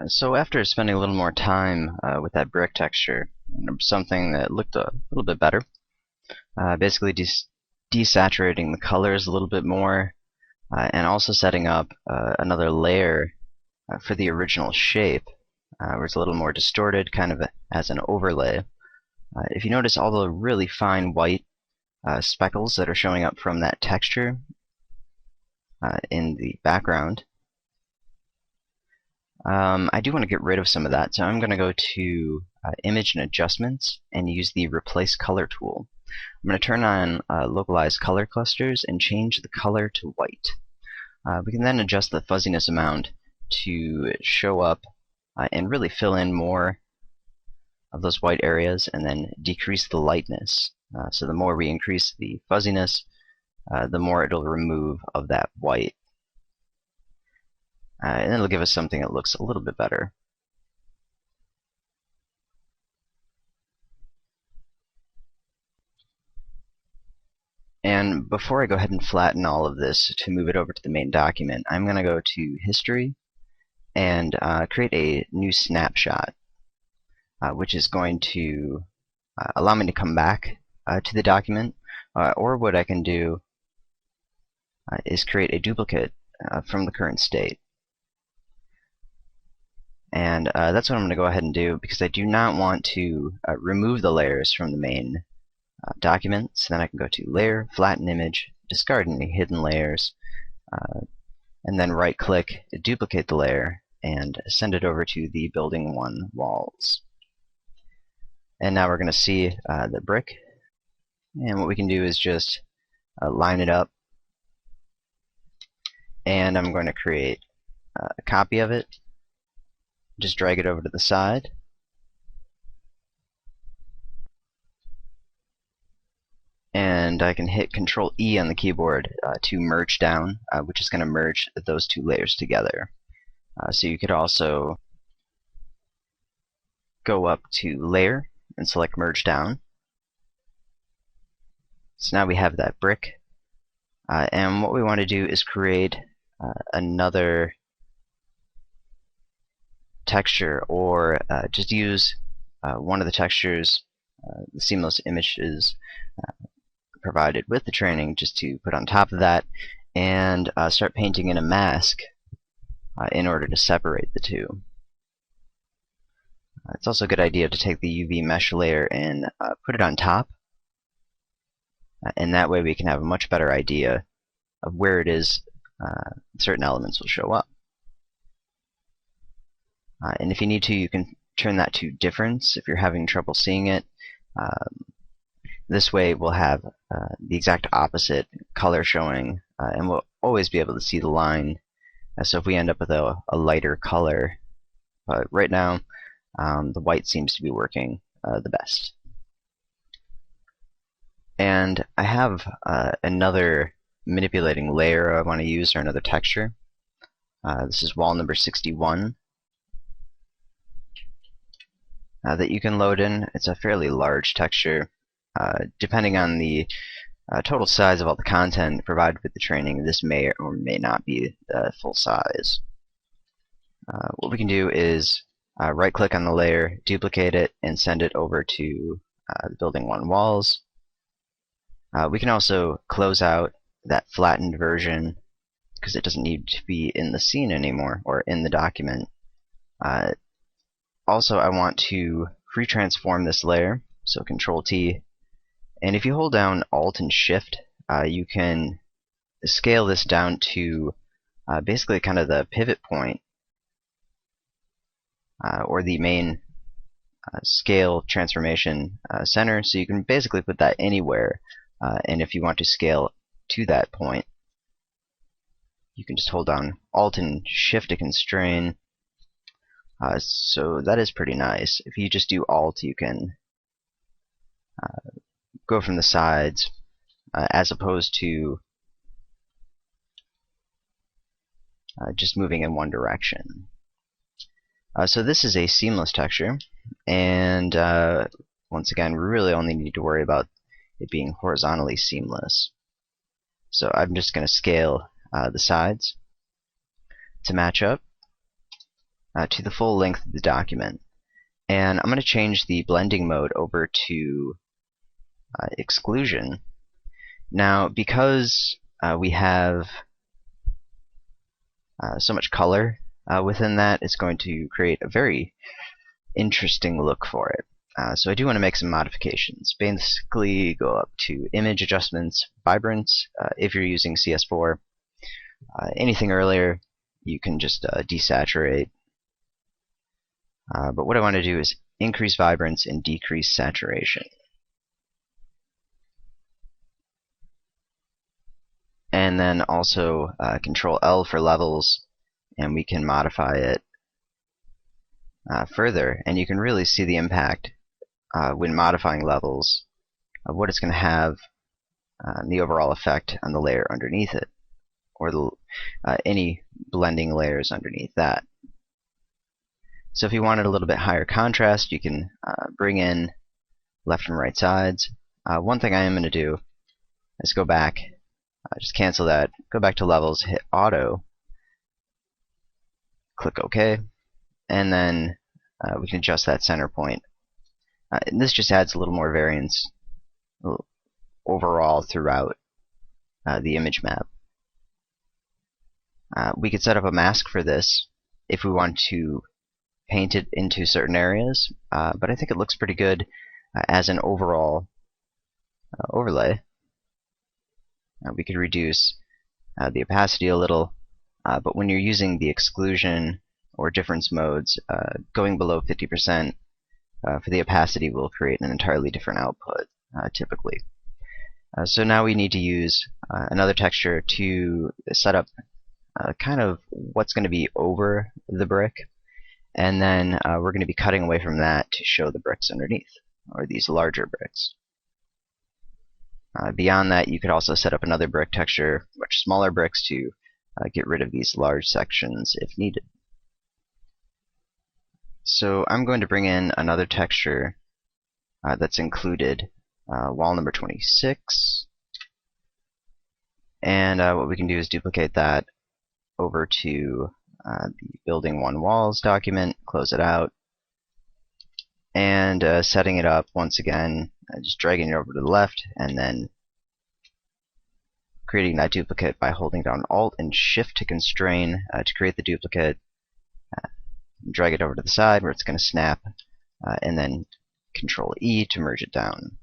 So after spending a little more time with that brick texture, something that looked a little bit better, basically desaturating the colors a little bit more, and also setting up another layer for the original shape, where it's a little more distorted, kind of as an overlay. If you notice all the really fine white speckles that are showing up from that texture in the background, I do want to get rid of some of that, so I'm going to go to Image and Adjustments and use the Replace Color tool. I'm going to turn on Localize Color Clusters and change the color to white. We can then adjust the fuzziness amount to show up and really fill in more of those white areas, and then decrease the lightness. So the more we increase the fuzziness, the more it'll remove of that white. And it'll give us something that looks a little bit better. And before I go ahead and flatten all of this to move it over to the main document, I'm going to go to History and create a new snapshot, which is going to allow me to come back to the document, or what I can do is create a duplicate from the current state. And that's what I'm going to go ahead and do, because I do not want to remove the layers from the main document. So then I can go to Layer, Flatten Image, Discard any hidden layers, and then right-click, duplicate the layer, and send it over to the Building 1 walls. And now we're going to see the brick. And what we can do is just line it up. And I'm going to create a copy of it. Just drag it over to the side. And I can hit Control E on the keyboard to merge down, which is going to merge those two layers together. So you could also go up to Layer and select Merge Down. So now we have that brick. And what we want to do is create another texture, or just use one of the textures the Seamless Images provided with the training, just to put on top of that, and start painting in a mask in order to separate the two. It's also a good idea to take the UV mesh layer and put it on top, and that way we can have a much better idea of where it is certain elements will show up. And if you need to, you can turn that to difference if you're having trouble seeing it. This way we'll have the exact opposite color showing, and we'll always be able to see the line. So if we end up with a lighter color, but right now the white seems to be working the best. And I have another manipulating layer I want to use, or another texture. This is wall number 61. That you can load in. It's a fairly large texture. Depending on the total size of all the content provided with the training, this may or may not be full size. What we can do is right-click on the layer, duplicate it, and send it over to the Building 1 walls. We can also close out that flattened version, because it doesn't need to be in the scene anymore, or in the document. Also, I want to free transform this layer, so Control T. And if you hold down Alt and Shift, you can scale this down to basically kind of the pivot point, or the main scale transformation center. So you can basically put that anywhere, and if you want to scale to that point, you can just hold down Alt and Shift to constrain. So that is pretty nice. If you just do Alt, you can go from the sides, as opposed to just moving in one direction. So this is a seamless texture, and once again, we really only need to worry about it being horizontally seamless. So I'm just going to scale the sides to match up. to the full length of the document. And I'm going to change the blending mode over to exclusion. Now, because we have so much color within that, it's going to create a very interesting look for it. So I do want to make some modifications. Basically, go up to Image Adjustments, Vibrance. If you're using CS4, anything earlier, you can just desaturate. But what I want to do is increase vibrance and decrease saturation. And then also Control L for levels, and we can modify it further. And you can really see the impact when modifying levels of what it's going to have the overall effect on the layer underneath it, or any blending layers underneath that. So if you wanted a little bit higher contrast, you can bring in left and right sides. One thing I am going to do is go back, just cancel that, go back to levels, hit auto, click OK, and then we can adjust that center point. And this just adds a little more variance overall throughout the image map. We could set up a mask for this if we want to paint it into certain areas, but I think it looks pretty good as an overall overlay. We could reduce the opacity a little, but when you're using the exclusion or difference modes, going below 50% for the opacity will create an entirely different output, typically. So now we need to use another texture to set up kind of what's going to be over the brick, and then we're going to be cutting away from that to show the bricks underneath, or these larger bricks. Beyond that, you could also set up another brick texture, much smaller bricks, to get rid of these large sections if needed. So I'm going to bring in another texture that's included, wall number 26, and what we can do is duplicate that over to the building one walls document, close it out, and setting it up once again, just dragging it over to the left, and then creating that duplicate by holding down Alt and Shift to constrain to create the duplicate. Drag it over to the side where it's going to snap, and then Control E to merge it down.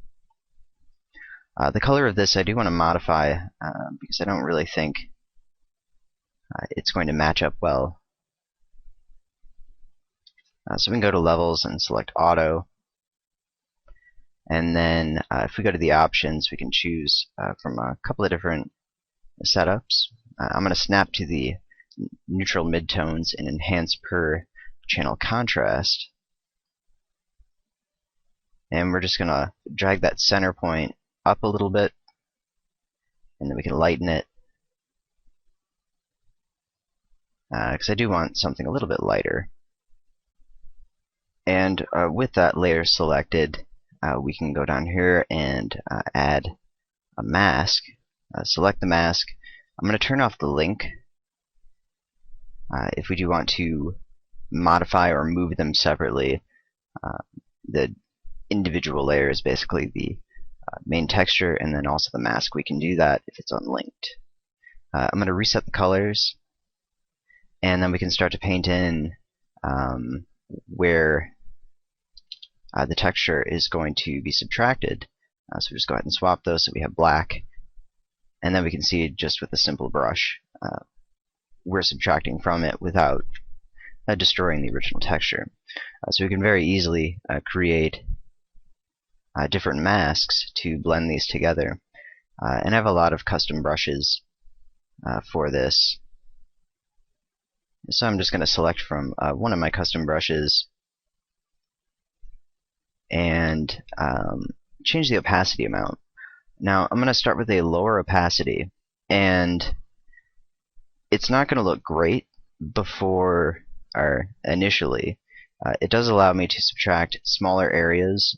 The color of this I do want to modify because I don't really think it's going to match up well. So we can go to Levels and select Auto, and then if we go to the options, we can choose from a couple of different setups. I'm going to snap to the neutral midtones and enhance per channel contrast, and we're just going to drag that center point up a little bit, and then we can lighten it, because I do want something a little bit lighter. And with that layer selected, we can go down here and add a mask. Select the mask. I'm going to turn off the link if we do want to modify or move them separately. The individual layer is basically the main texture, and then also the mask. We can do that if it's unlinked. I'm going to reset the colors, and then we can start to paint in where the texture is going to be subtracted. So just go ahead and swap those so we have black, and then we can see just with a simple brush we're subtracting from it without destroying the original texture. So we can very easily create different masks to blend these together, and I have a lot of custom brushes for this. So I'm just going to select from one of my custom brushes and change the opacity amount. Now I'm going to start with a lower opacity, and it's not going to look great before or initially. It does allow me to subtract smaller areas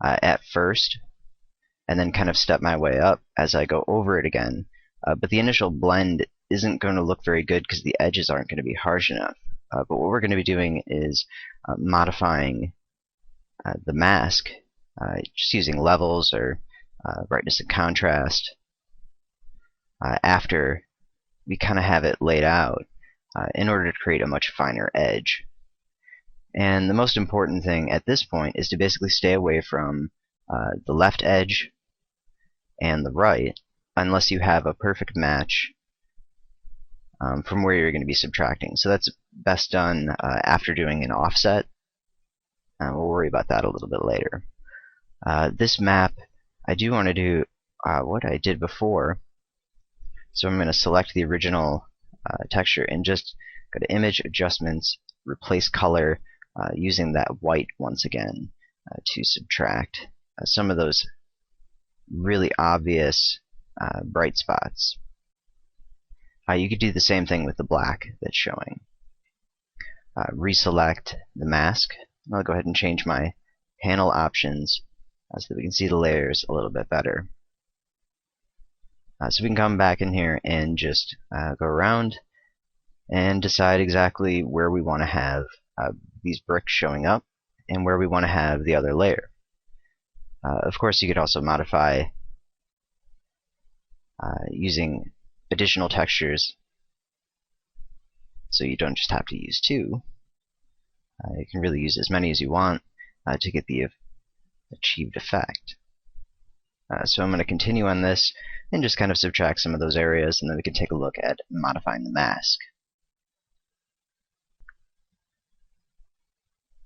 at first, and then kind of step my way up as I go over it again. But the initial blend isn't going to look very good because the edges aren't going to be harsh enough. but what we're going to be doing is modifying the mask just using levels or brightness and contrast after we kind of have it laid out in order to create a much finer edge. And the most important thing at this point is to basically stay away from the left edge and the right unless you have a perfect match from where you're going to be subtracting. So that's best done after doing an offset. We'll worry about that a little bit later. This map, I do want to do what I did before. So I'm going to select the original texture and just go to Image, Adjustments, Replace Color, using that white once again to subtract some of those really obvious bright spots. You could do the same thing with the black that's showing. Reselect the mask. I'll go ahead and change my panel options so that we can see the layers a little bit better. So we can come back in here and just go around and decide exactly where we want to have these bricks showing up and where we want to have the other layer. Of course, you could also modify using additional textures, so you don't just have to use two. You can really use as many as you want to get the achieved effect. So I'm going to continue on this and just kind of subtract some of those areas, and then we can take a look at modifying the mask.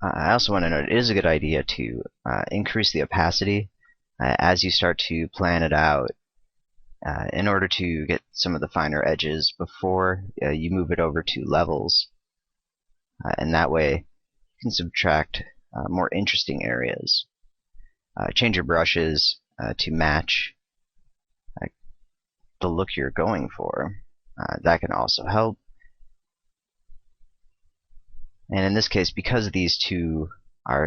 I also want to note it is a good idea to increase the opacity as you start to plan it out in order to get some of the finer edges before you move it over to levels. And that way you can subtract more interesting areas. Change your brushes to match the look you're going for. That can also help. And in this case, because these two are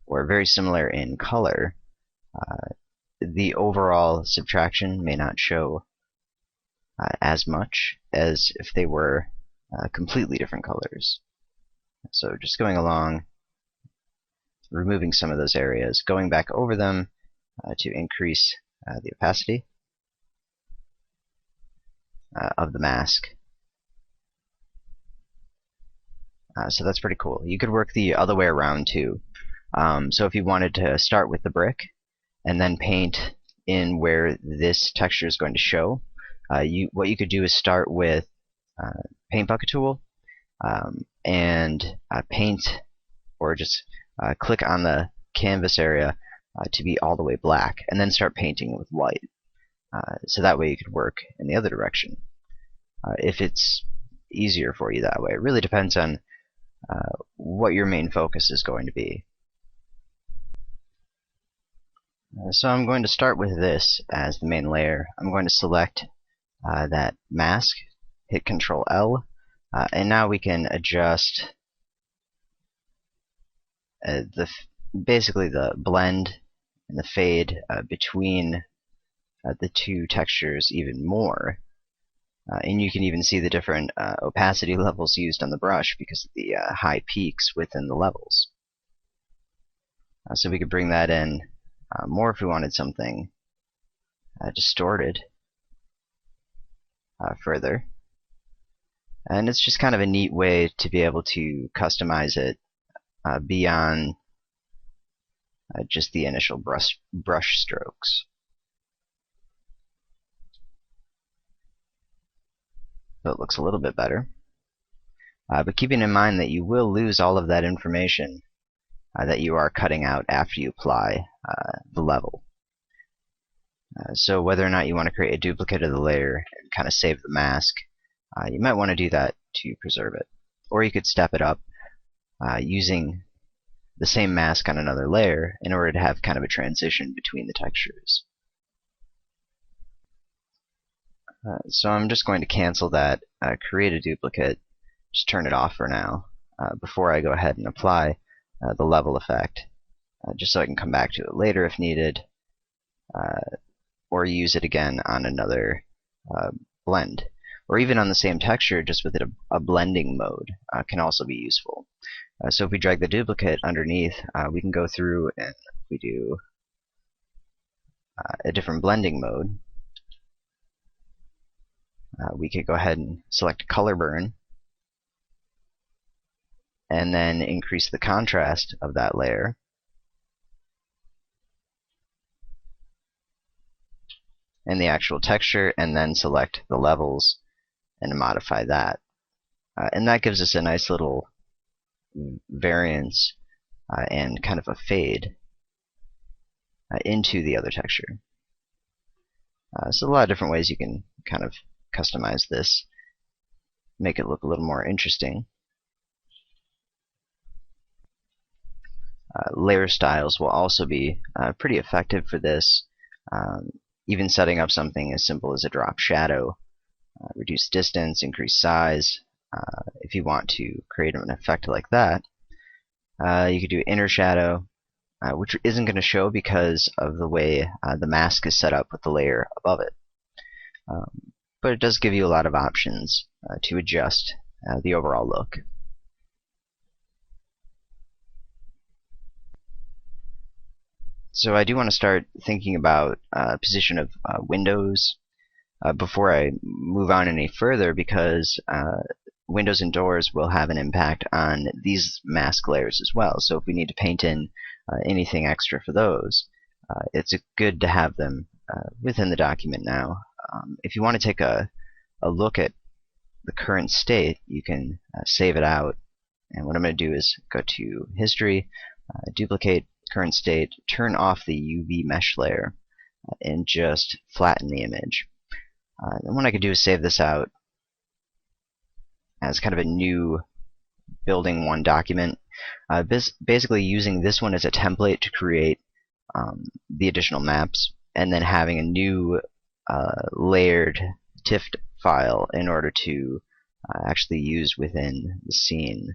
very similar in color, the overall subtraction may not show as much as if they were completely different colors. So just going along, removing some of those areas, going back over them to increase the opacity of the mask. So that's pretty cool. You could work the other way around too. So if you wanted to start with the brick and then paint in where this texture is going to show, what you could do is start with Paint Bucket tool and paint, or just click on the canvas area to be all the way black, and then start painting with white. So that way you could work in the other direction if it's easier for you that way. It really depends on what your main focus is going to be. So I'm going to start with this as the main layer. I'm going to select that mask, hit Control L, and now we can adjust basically the blend and the fade between the two textures even more. And you can even see the different opacity levels used on the brush because of the high peaks within the levels. So we could bring that in more if we wanted something distorted further. And it's just kind of a neat way to be able to customize it beyond just the initial brush strokes. So it looks a little bit better. But keeping in mind that you will lose all of that information that you are cutting out after you apply the level. So whether or not you want to create a duplicate of the layer and kind of save the mask, you might want to do that to preserve it. Or you could step it up using the same mask on another layer in order to have kind of a transition between the textures. So I'm just going to cancel that, create a duplicate, just turn it off for now before I go ahead and apply the level effect, just so I can come back to it later if needed, or use it again on another blend. or even on the same texture, just with a blending mode can also be useful. So if we drag the duplicate underneath, we can go through and we do a different blending mode. We could go ahead and select color burn, and then increase the contrast of that layer. And the actual texture, and then select the levels and modify that. And that gives us a nice little variance and kind of a fade into the other texture. So a lot of different ways you can kind of customize this, make it look a little more interesting. Layer styles will also be pretty effective for this. Even setting up something as simple as a drop shadow, reduce distance, increase size. If you want to create an effect like that, you could do inner shadow, which isn't going to show because of the way the mask is set up with the layer above it. But it does give you a lot of options to adjust the overall look. So I do want to start thinking about position of windows before I move on any further, because windows and doors will have an impact on these mask layers as well. So if we need to paint in anything extra for those, it's good to have them within the document now. If you want to take a look at the current state, you can save it out. And what I'm going to do is go to History, duplicate current state, turn off the UV mesh layer, and just flatten the image. And what I can do is save this out as kind of a new building one document, basically using this one as a template to create the additional maps, and then having a new layered TIFF file in order to actually use within the scene.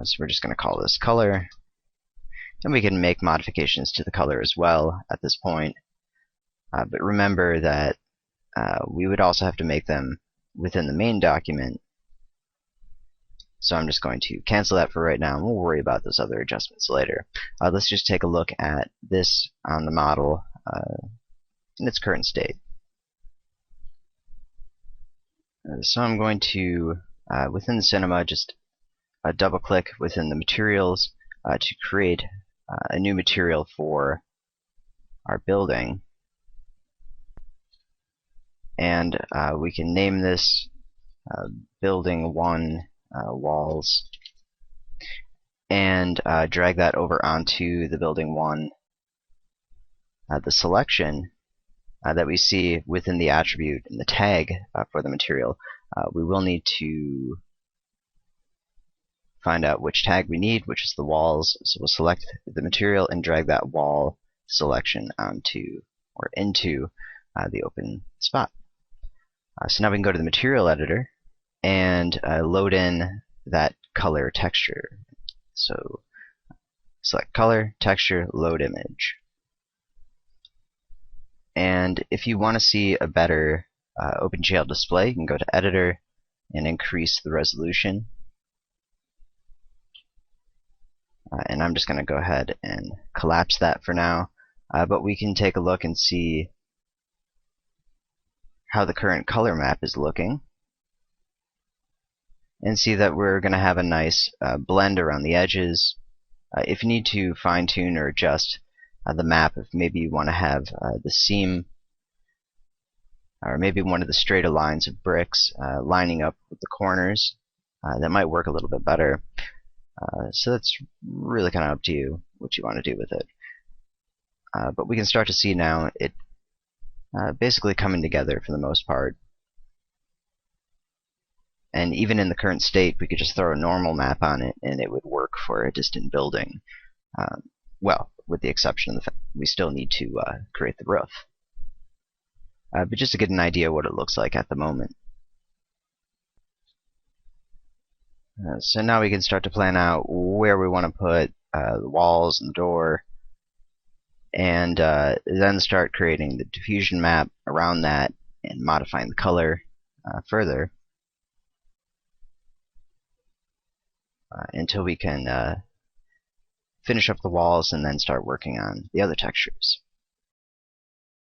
So we're just going to call this color, and we can make modifications to the color as well at this point. But remember that we would also have to make them within the main document. So I'm just going to cancel that for right now, and we'll worry about those other adjustments later. Let's just take a look at this on the model in its current state. So I'm going to, within the cinema, just double click within the materials to create a new material for our building. And we can name this building 1 walls, and drag that over onto the building 1. The selection that we see within the attribute and the tag for the material, we will need to find out which tag we need, which is the walls. So we'll select the material and drag that wall selection onto or into the open spot. So now we can go to the material editor and load in that color texture. So select color, texture, load image. And if you want to see a better OpenGL display, you can go to editor and increase the resolution. And I'm just going to go ahead and collapse that for now. But we can take a look and see how the current color map is looking, and see that we're going to have a nice blend around the edges. If you need to fine-tune or adjust the map, if maybe you want to have the seam or maybe one of the straighter lines of bricks lining up with the corners, that might work a little bit better. So that's really kind of up to you what you want to do with it. But we can start to see now it basically coming together for the most part. And even in the current state, we could just throw a normal map on it and it would work for a distant building. Well, with the exception of the fact we still need to create the roof. But just to get an idea what it looks like at the moment. So now we can start to plan out where we want to put the walls and the door, and then start creating the diffusion map around that and modifying the color further until we can finish up the walls and then start working on the other textures.